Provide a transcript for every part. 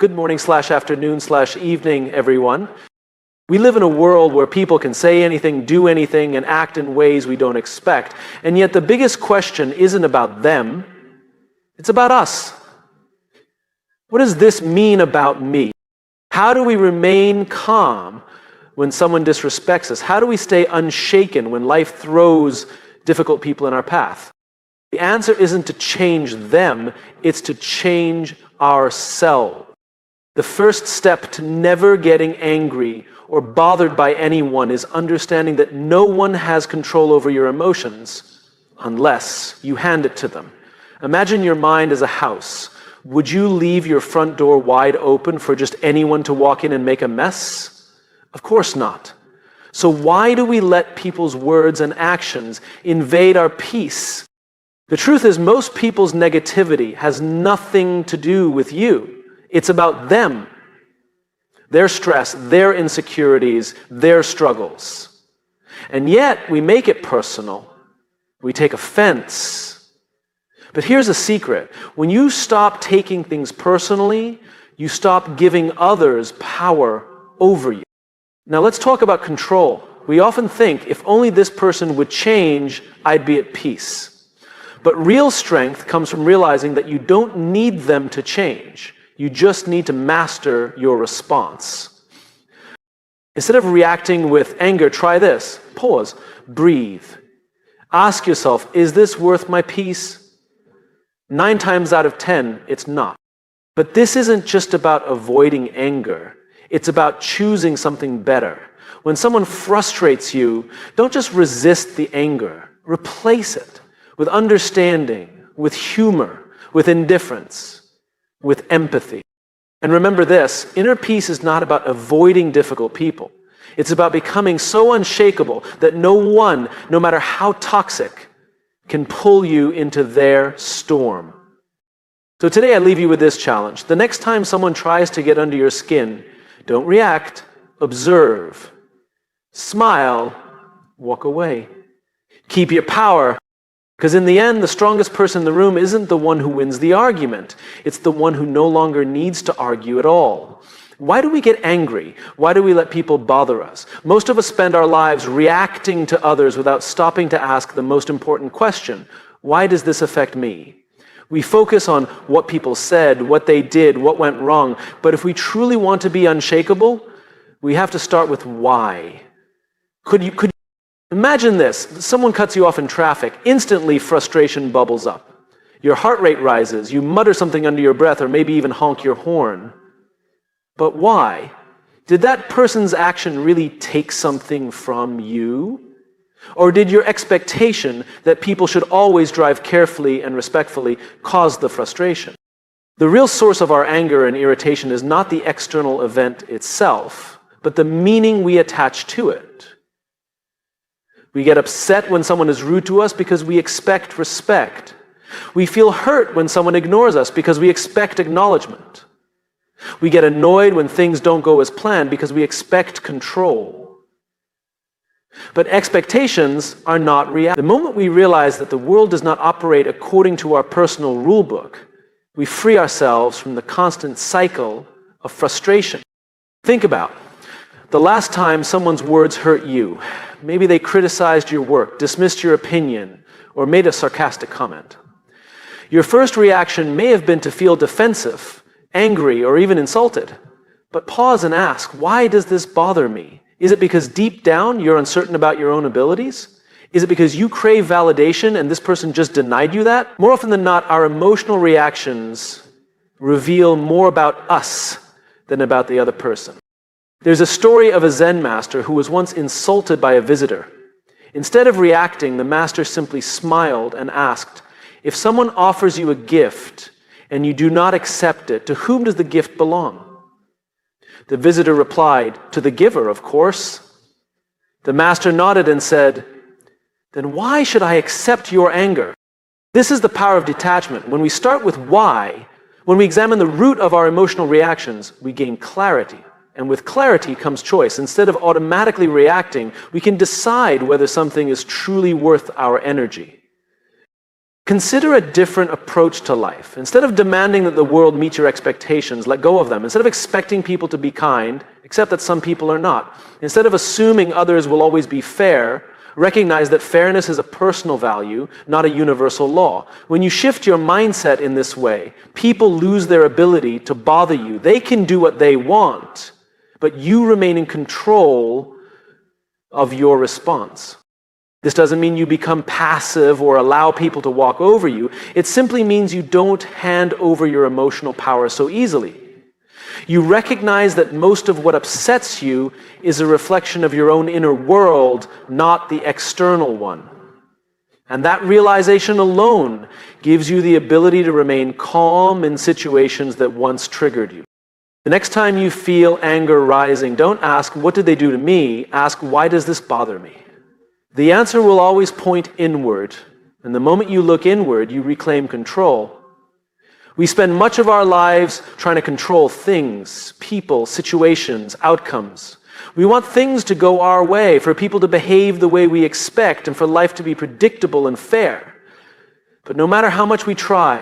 Good morning/afternoon/evening, everyone. We live in a world where people can say anything, do anything, and act in ways we don't expect. And yet the biggest question isn't about them, it's about us. What does this mean about me? How do we remain calm when someone disrespects us? How do we stay unshaken when life throws difficult people in our path? The answer isn't to change them, it's to change ourselves. The first step to never getting angry or bothered by anyone is understanding that no one has control over your emotions unless you hand it to them. Imagine your mind as a house. Would you leave your front door wide open for just anyone to walk in and make a mess? Of course not. So why do we let people's words and actions invade our peace? The truth is, most people's negativity has nothing to do with you. It's about them, their stress, their insecurities, their struggles. And yet, we make it personal. We take offense. But here's a secret. When you stop taking things personally, you stop giving others power over you. Now let's talk about control. We often think, if only this person would change, I'd be at peace. But real strength comes from realizing that you don't need them to change. You just need to master your response. Instead of reacting with anger, try this. Pause. Breathe. Ask yourself, is this worth my peace? 9 times out of 10, it's not. But this isn't just about avoiding anger. It's about choosing something better. When someone frustrates you, don't just resist the anger. Replace it with understanding, with humor, with indifference, with empathy. And remember this, inner peace is not about avoiding difficult people. It's about becoming so unshakable that no one, no matter how toxic, can pull you into their storm. So today I leave you with this challenge. The next time someone tries to get under your skin, don't react, observe, smile, walk away. Keep your power. Because in the end, the strongest person in the room isn't the one who wins the argument. It's the one who no longer needs to argue at all. Why do we get angry? Why do we let people bother us? Most of us spend our lives reacting to others without stopping to ask the most important question. Why does this affect me? We focus on what people said, what they did, what went wrong. But if we truly want to be unshakable, we have to start with why. Could you imagine this, someone cuts you off in traffic, instantly frustration bubbles up. Your heart rate rises, you mutter something under your breath or maybe even honk your horn. But why? Did that person's action really take something from you? Or did your expectation that people should always drive carefully and respectfully cause the frustration? The real source of our anger and irritation is not the external event itself, but the meaning we attach to it. We get upset when someone is rude to us because we expect respect. We feel hurt when someone ignores us because we expect acknowledgement. We get annoyed when things don't go as planned because we expect control. But expectations are not reality. The moment we realize that the world does not operate according to our personal rule book, we free ourselves from the constant cycle of frustration. Think about the last time someone's words hurt you. Maybe they criticized your work, dismissed your opinion, or made a sarcastic comment. Your first reaction may have been to feel defensive, angry, or even insulted. But pause and ask, why does this bother me? Is it because deep down you're uncertain about your own abilities? Is it because you crave validation and this person just denied you that? More often than not, our emotional reactions reveal more about us than about the other person. There's a story of a Zen master who was once insulted by a visitor. Instead of reacting, the master simply smiled and asked, if someone offers you a gift and you do not accept it, to whom does the gift belong? The visitor replied, to the giver, of course. The master nodded and said, then why should I accept your anger? This is the power of detachment. When we start with why, when we examine the root of our emotional reactions, we gain clarity. And with clarity comes choice. Instead of automatically reacting, we can decide whether something is truly worth our energy. Consider a different approach to life. Instead of demanding that the world meet your expectations, let go of them. Instead of expecting people to be kind, accept that some people are not. Instead of assuming others will always be fair, recognize that fairness is a personal value, not a universal law. When you shift your mindset in this way, people lose their ability to bother you. They can do what they want, but you remain in control of your response. This doesn't mean you become passive or allow people to walk over you. It simply means you don't hand over your emotional power so easily. You recognize that most of what upsets you is a reflection of your own inner world, not the external one. And that realization alone gives you the ability to remain calm in situations that once triggered you. The next time you feel anger rising, don't ask, "What did they do to me?" Ask, "Why does this bother me?" The answer will always point inward, and the moment you look inward, you reclaim control. We spend much of our lives trying to control things, people, situations, outcomes. We want things to go our way, for people to behave the way we expect, and for life to be predictable and fair. But no matter how much we try,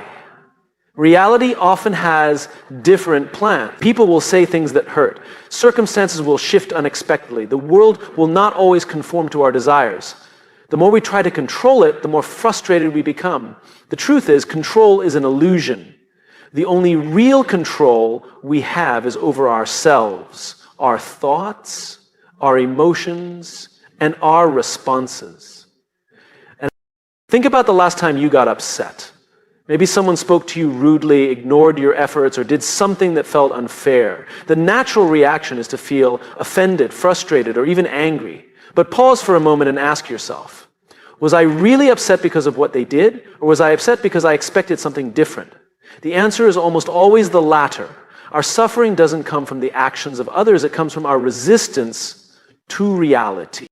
reality often has different plans. People will say things that hurt. Circumstances will shift unexpectedly. The world will not always conform to our desires. The more we try to control it, the more frustrated we become. The truth is, control is an illusion. The only real control we have is over ourselves, our thoughts, our emotions, and our responses. And think about the last time you got upset. Maybe someone spoke to you rudely, ignored your efforts, or did something that felt unfair. The natural reaction is to feel offended, frustrated, or even angry. But pause for a moment and ask yourself, was I really upset because of what they did, or was I upset because I expected something different? The answer is almost always the latter. Our suffering doesn't come from the actions of others, it comes from our resistance to reality.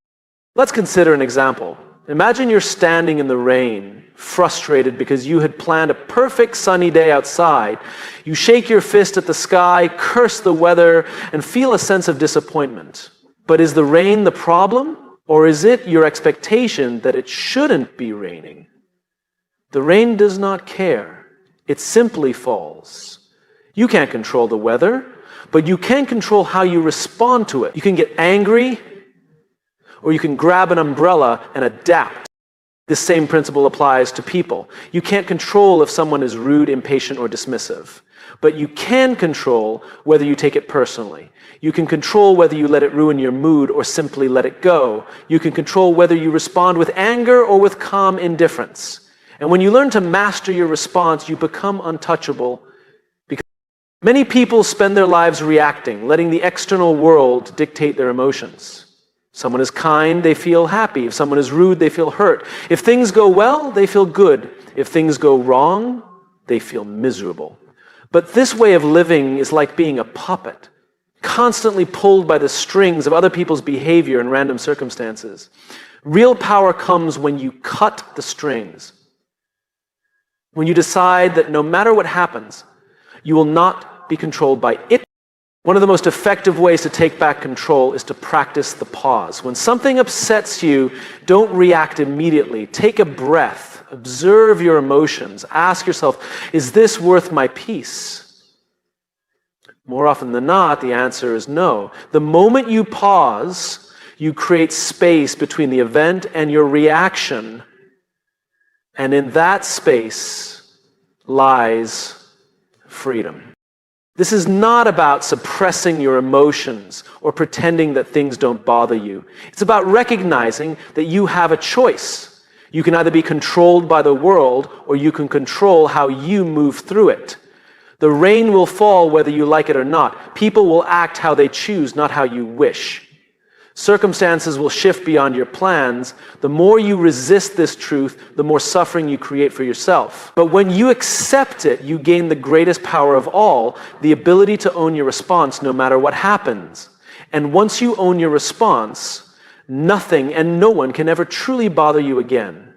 Let's consider an example. Imagine you're standing in the rain, frustrated because you had planned a perfect sunny day outside. You shake your fist at the sky, curse the weather, and feel a sense of disappointment. But is the rain the problem, or is it your expectation that it shouldn't be raining? The rain does not care. It simply falls. You can't control the weather, but you can control how you respond to it. You can get angry, or you can grab an umbrella and adapt. This same principle applies to people. You can't control if someone is rude, impatient, or dismissive. But you can control whether you take it personally. You can control whether you let it ruin your mood or simply let it go. You can control whether you respond with anger or with calm indifference. And when you learn to master your response, you become untouchable. Because many people spend their lives reacting, letting the external world dictate their emotions. Someone is kind, they feel happy. If someone is rude, they feel hurt. If things go well, they feel good. If things go wrong, they feel miserable. But this way of living is like being a puppet, constantly pulled by the strings of other people's behavior and random circumstances. Real power comes when you cut the strings. When you decide that no matter what happens, you will not be controlled by it. One of the most effective ways to take back control is to practice the pause. When something upsets you, don't react immediately. Take a breath. Observe your emotions. Ask yourself, is this worth my peace? More often than not, the answer is no. The moment you pause, you create space between the event and your reaction. And in that space lies freedom. This is not about suppressing your emotions or pretending that things don't bother you. It's about recognizing that you have a choice. You can either be controlled by the world or you can control how you move through it. The rain will fall whether you like it or not. People will act how they choose, not how you wish. Circumstances will shift beyond your plans. The more you resist this truth, the more suffering you create for yourself. But when you accept it, you gain the greatest power of all, the ability to own your response no matter what happens. And once you own your response, nothing and no one can ever truly bother you again.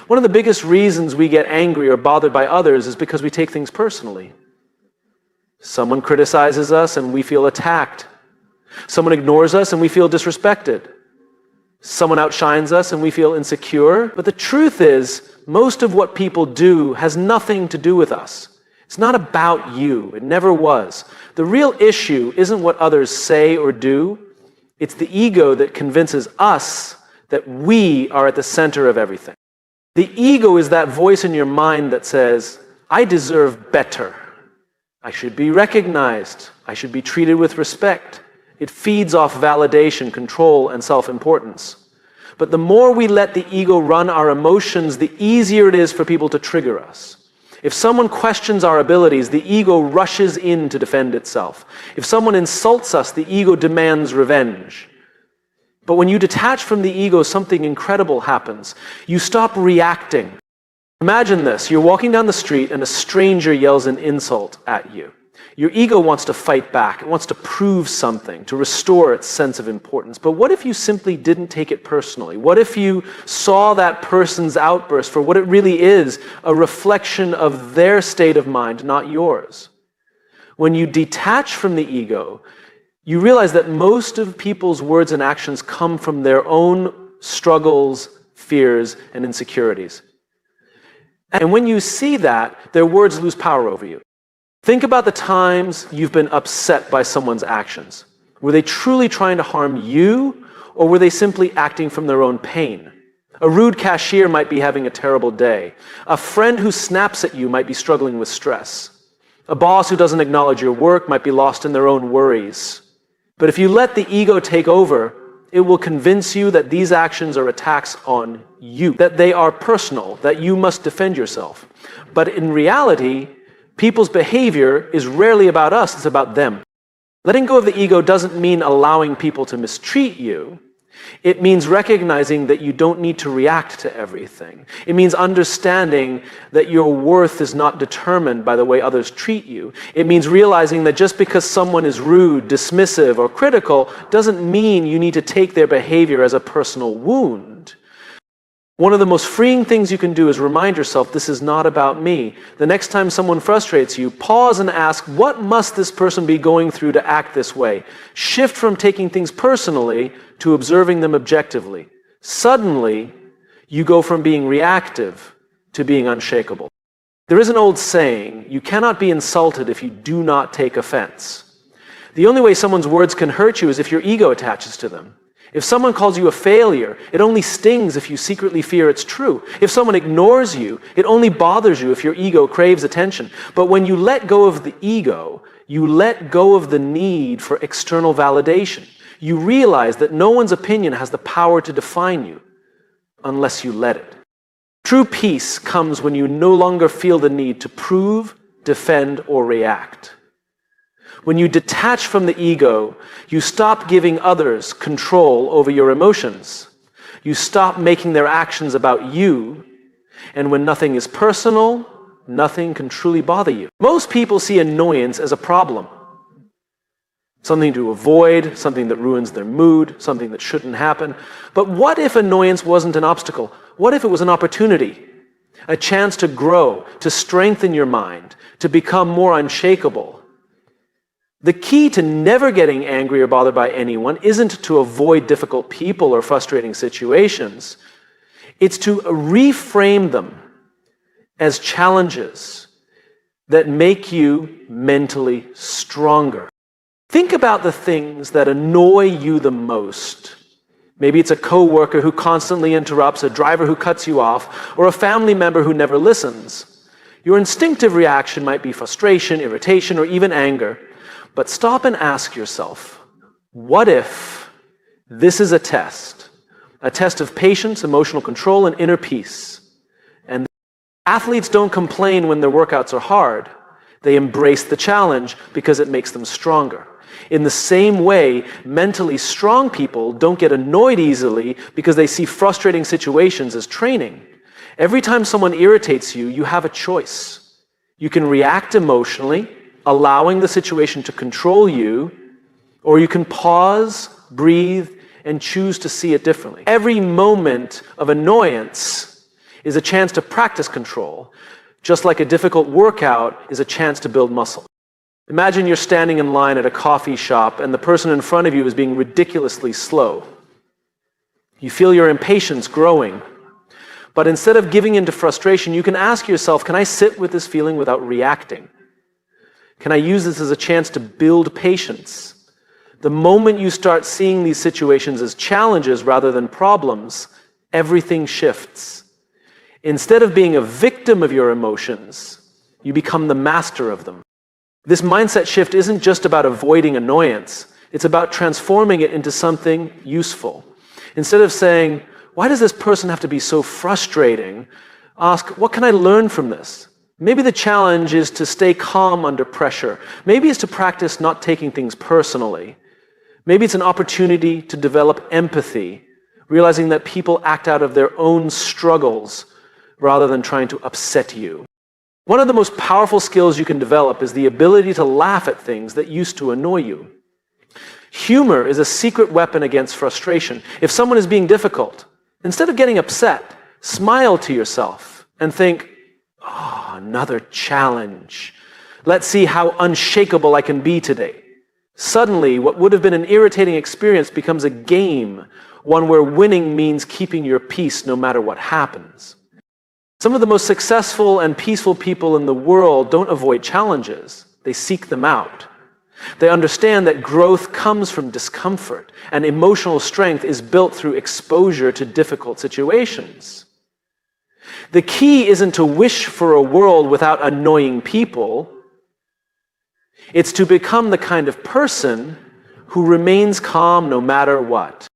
One of the biggest reasons we get angry or bothered by others is because we take things personally. Someone criticizes us and we feel attacked. Someone ignores us and we feel disrespected. Someone outshines us and we feel insecure. But the truth is, most of what people do has nothing to do with us. It's not about you. It never was. The real issue isn't what others say or do. It's the ego that convinces us that we are at the center of everything. The ego is that voice in your mind that says, I deserve better. I should be recognized. I should be treated with respect. It feeds off validation, control, and self-importance. But the more we let the ego run our emotions, the easier it is for people to trigger us. If someone questions our abilities, the ego rushes in to defend itself. If someone insults us, the ego demands revenge. But when you detach from the ego, something incredible happens. You stop reacting. Imagine this. You're walking down the street and a stranger yells an insult at you. Your ego wants to fight back. It wants to prove something, to restore its sense of importance. But what if you simply didn't take it personally? What if you saw that person's outburst for what it really is, a reflection of their state of mind, not yours? When you detach from the ego, you realize that most of people's words and actions come from their own struggles, fears, and insecurities. And when you see that, their words lose power over you. Think about the times you've been upset by someone's actions. Were they truly trying to harm you, or were they simply acting from their own pain? A rude cashier might be having a terrible day. A friend who snaps at you might be struggling with stress. A boss who doesn't acknowledge your work might be lost in their own worries. But if you let the ego take over, it will convince you that these actions are attacks on you, that they are personal, that you must defend yourself. But in reality, people's behavior is rarely about us, it's about them. Letting go of the ego doesn't mean allowing people to mistreat you. It means recognizing that you don't need to react to everything. It means understanding that your worth is not determined by the way others treat you. It means realizing that just because someone is rude, dismissive, or critical doesn't mean you need to take their behavior as a personal wound. One of the most freeing things you can do is remind yourself, this is not about me. The next time someone frustrates you, pause and ask, what must this person be going through to act this way? Shift from taking things personally to observing them objectively. Suddenly, you go from being reactive to being unshakable. There is an old saying, you cannot be insulted if you do not take offense. The only way someone's words can hurt you is if your ego attaches to them. If someone calls you a failure, it only stings if you secretly fear it's true. If someone ignores you, it only bothers you if your ego craves attention. But when you let go of the ego, you let go of the need for external validation. You realize that no one's opinion has the power to define you unless you let it. True peace comes when you no longer feel the need to prove, defend, or react. When you detach from the ego, you stop giving others control over your emotions. You stop making their actions about you, and when nothing is personal, nothing can truly bother you. Most people see annoyance as a problem. Something to avoid, something that ruins their mood, something that shouldn't happen. But what if annoyance wasn't an obstacle? What if it was an opportunity? A chance to grow, to strengthen your mind, to become more unshakable. The key to never getting angry or bothered by anyone isn't to avoid difficult people or frustrating situations. It's to reframe them as challenges that make you mentally stronger. Think about the things that annoy you the most. Maybe it's a coworker who constantly interrupts, a driver who cuts you off, or a family member who never listens. Your instinctive reaction might be frustration, irritation, or even anger. But stop and ask yourself, what if this is a test of patience, emotional control, and inner peace? And athletes don't complain when their workouts are hard. They embrace the challenge because it makes them stronger. In the same way, mentally strong people don't get annoyed easily because they see frustrating situations as training. Every time someone irritates you, you have a choice. You can react emotionally, allowing the situation to control you, or you can pause, breathe, and choose to see it differently. Every moment of annoyance is a chance to practice control, just like a difficult workout is a chance to build muscle. Imagine you're standing in line at a coffee shop and the person in front of you is being ridiculously slow. You feel your impatience growing. But instead of giving into frustration, you can ask yourself, can I sit with this feeling without reacting? Can I use this as a chance to build patience? The moment you start seeing these situations as challenges rather than problems, everything shifts. Instead of being a victim of your emotions, you become the master of them. This mindset shift isn't just about avoiding annoyance. It's about transforming it into something useful. Instead of saying, why does this person have to be so frustrating? Ask, what can I learn from this? Maybe the challenge is to stay calm under pressure. Maybe it's to practice not taking things personally. Maybe it's an opportunity to develop empathy, realizing that people act out of their own struggles rather than trying to upset you. One of the most powerful skills you can develop is the ability to laugh at things that used to annoy you. Humor is a secret weapon against frustration. If someone is being difficult, instead of getting upset, smile to yourself and think, oh, another challenge. Let's see how unshakable I can be today. Suddenly, what would have been an irritating experience becomes a game, one where winning means keeping your peace no matter what happens. Some of the most successful and peaceful people in the world don't avoid challenges. They seek them out. They understand that growth comes from discomfort, and emotional strength is built through exposure to difficult situations. The key isn't to wish for a world without annoying people. It's to become the kind of person who remains calm no matter what.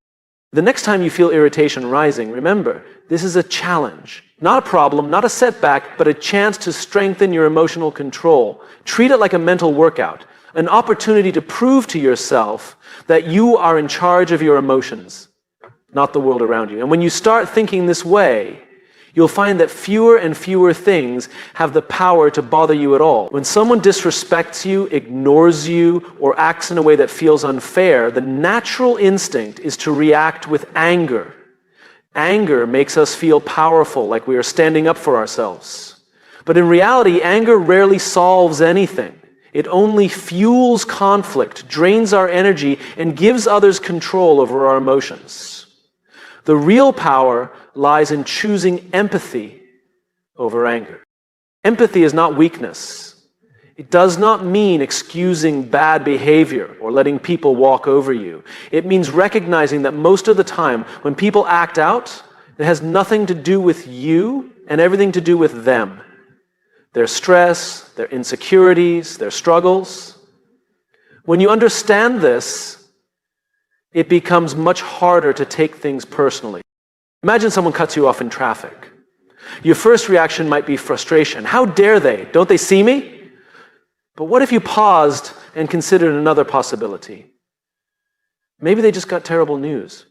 The next time you feel irritation rising, remember, this is a challenge. Not a problem, not a setback, but a chance to strengthen your emotional control. Treat it like a mental workout, an opportunity to prove to yourself that you are in charge of your emotions, not the world around you. And when you start thinking this way, you'll find that fewer and fewer things have the power to bother you at all. When someone disrespects you, ignores you, or acts in a way that feels unfair, the natural instinct is to react with anger. Anger makes us feel powerful, like we are standing up for ourselves. But in reality, anger rarely solves anything. It only fuels conflict, drains our energy, and gives others control over our emotions. The real power lies in choosing empathy over anger. Empathy is not weakness. It does not mean excusing bad behavior or letting people walk over you. It means recognizing that most of the time when people act out, it has nothing to do with you and everything to do with them. Their stress, their insecurities, their struggles. When you understand this, it becomes much harder to take things personally. Imagine someone cuts you off in traffic. Your first reaction might be frustration. How dare they? Don't they see me? But what if you paused and considered another possibility? Maybe they just got terrible news.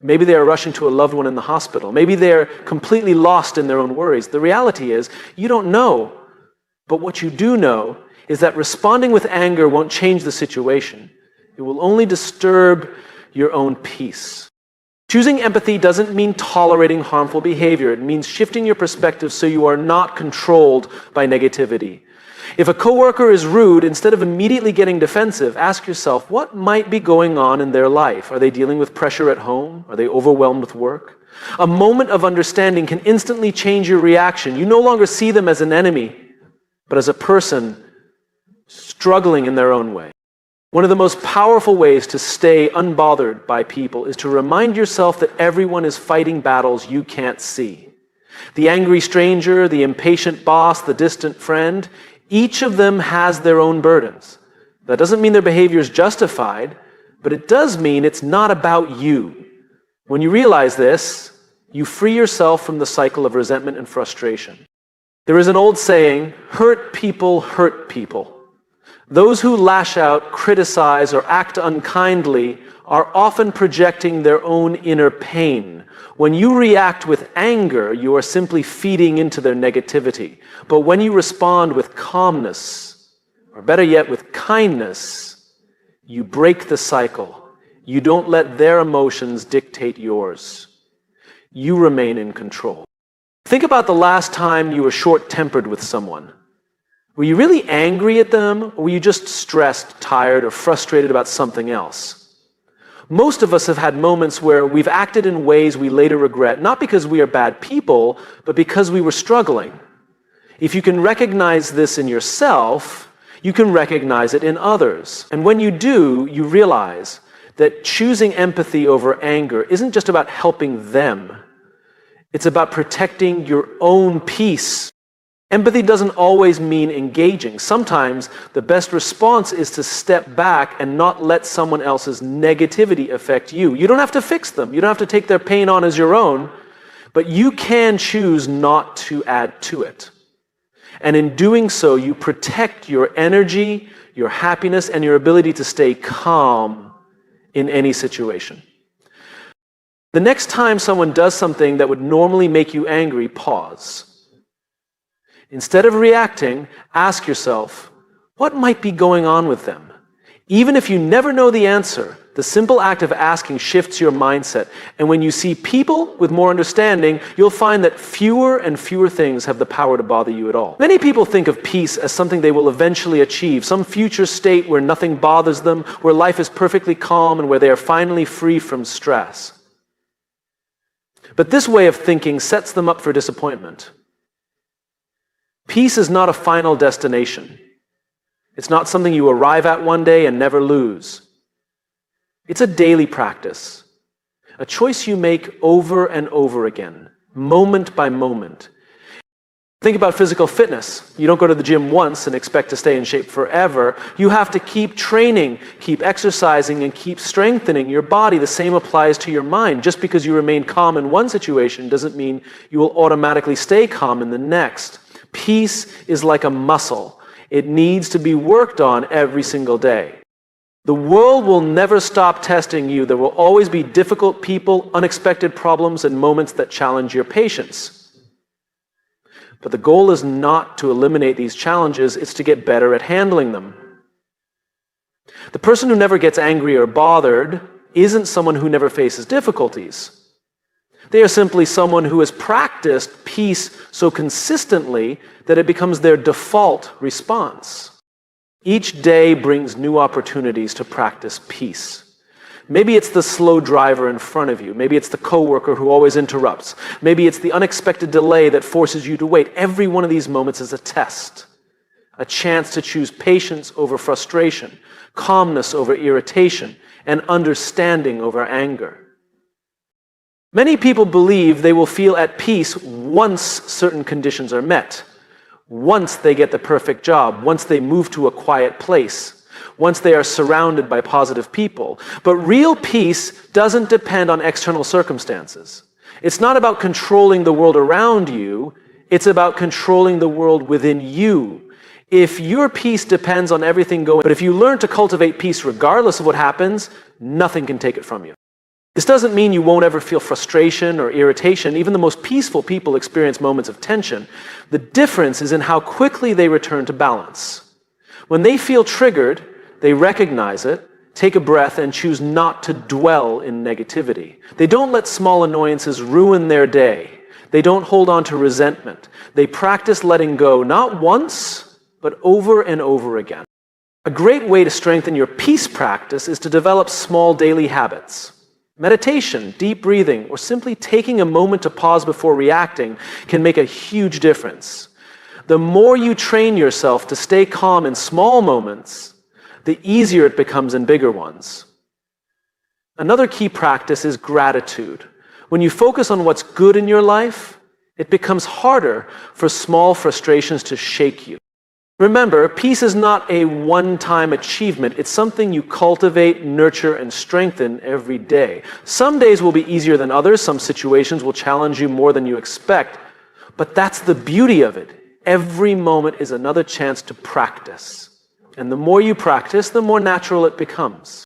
Maybe they are rushing to a loved one in the hospital. Maybe they're completely lost in their own worries. The reality is, you don't know. But what you do know is that responding with anger won't change the situation. It will only disturb your own peace. Choosing empathy doesn't mean tolerating harmful behavior. It means shifting your perspective so you are not controlled by negativity. If a coworker is rude, instead of immediately getting defensive, ask yourself, what might be going on in their life? Are they dealing with pressure at home? Are they overwhelmed with work? A moment of understanding can instantly change your reaction. You no longer see them as an enemy, but as a person struggling in their own way. One of the most powerful ways to stay unbothered by people is to remind yourself that everyone is fighting battles you can't see. The angry stranger, the impatient boss, the distant friend, each of them has their own burdens. That doesn't mean their behavior is justified, but it does mean it's not about you. When you realize this, you free yourself from the cycle of resentment and frustration. There is an old saying, hurt people hurt people. Those who lash out, criticize, or act unkindly are often projecting their own inner pain. When you react with anger, you are simply feeding into their negativity. But when you respond with calmness, or better yet, with kindness, you break the cycle. You don't let their emotions dictate yours. You remain in control. Think about the last time you were short-tempered with someone. Were you really angry at them, or were you just stressed, tired, or frustrated about something else? Most of us have had moments where we've acted in ways we later regret, not because we are bad people, but because we were struggling. If you can recognize this in yourself, you can recognize it in others. And when you do, you realize that choosing empathy over anger isn't just about helping them. It's about protecting your own peace. Empathy doesn't always mean engaging. Sometimes the best response is to step back and not let someone else's negativity affect you. You don't have to fix them. You don't have to take their pain on as your own, but you can choose not to add to it. And in doing so, you protect your energy, your happiness, and your ability to stay calm in any situation. The next time someone does something that would normally make you angry, pause. Instead of reacting, ask yourself, what might be going on with them? Even if you never know the answer, the simple act of asking shifts your mindset. And when you see people with more understanding, you'll find that fewer and fewer things have the power to bother you at all. Many people think of peace as something they will eventually achieve, some future state where nothing bothers them, where life is perfectly calm, and where they are finally free from stress. But this way of thinking sets them up for disappointment. Peace is not a final destination. It's not something you arrive at one day and never lose. It's a daily practice, a choice you make over and over again, moment by moment. Think about physical fitness. You don't go to the gym once and expect to stay in shape forever. You have to keep training, keep exercising, and keep strengthening your body. The same applies to your mind. Just because you remain calm in one situation doesn't mean you will automatically stay calm in the next. Peace is like a muscle. It needs to be worked on every single day. The world will never stop testing you. There will always be difficult people, unexpected problems, and moments that challenge your patience. But the goal is not to eliminate these challenges, it's to get better at handling them. The person who never gets angry or bothered isn't someone who never faces difficulties. They are simply someone who has practiced peace so consistently that it becomes their default response. Each day brings new opportunities to practice peace. Maybe it's the slow driver in front of you. Maybe it's the coworker who always interrupts. Maybe it's the unexpected delay that forces you to wait. Every one of these moments is a test, a chance to choose patience over frustration, calmness over irritation, and understanding over anger. Many people believe they will feel at peace once certain conditions are met. Once they get the perfect job, once they move to a quiet place, once they are surrounded by positive people. But real peace doesn't depend on external circumstances. It's not about controlling the world around you, it's about controlling the world within you. If your peace depends on everything going, but if you learn to cultivate peace regardless of what happens, nothing can take it from you. This doesn't mean you won't ever feel frustration or irritation. Even the most peaceful people experience moments of tension. The difference is in how quickly they return to balance. When they feel triggered, they recognize it, take a breath, and choose not to dwell in negativity. They don't let small annoyances ruin their day. They don't hold on to resentment. They practice letting go, not once, but over and over again. A great way to strengthen your peace practice is to develop small daily habits. Meditation, deep breathing, or simply taking a moment to pause before reacting can make a huge difference. The more you train yourself to stay calm in small moments, the easier it becomes in bigger ones. Another key practice is gratitude. When you focus on what's good in your life, it becomes harder for small frustrations to shake you. Remember, peace is not a one-time achievement. It's something you cultivate, nurture, and strengthen every day. Some days will be easier than others. Some situations will challenge you more than you expect. But that's the beauty of it. Every moment is another chance to practice. And the more you practice, the more natural it becomes.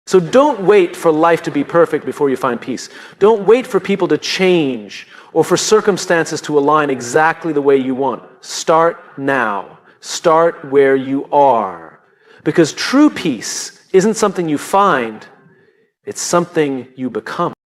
So don't wait for life to be perfect before you find peace. Don't wait for people to change or for circumstances to align exactly the way you want. Start now. Start where you are. Because true peace isn't something you find, it's something you become.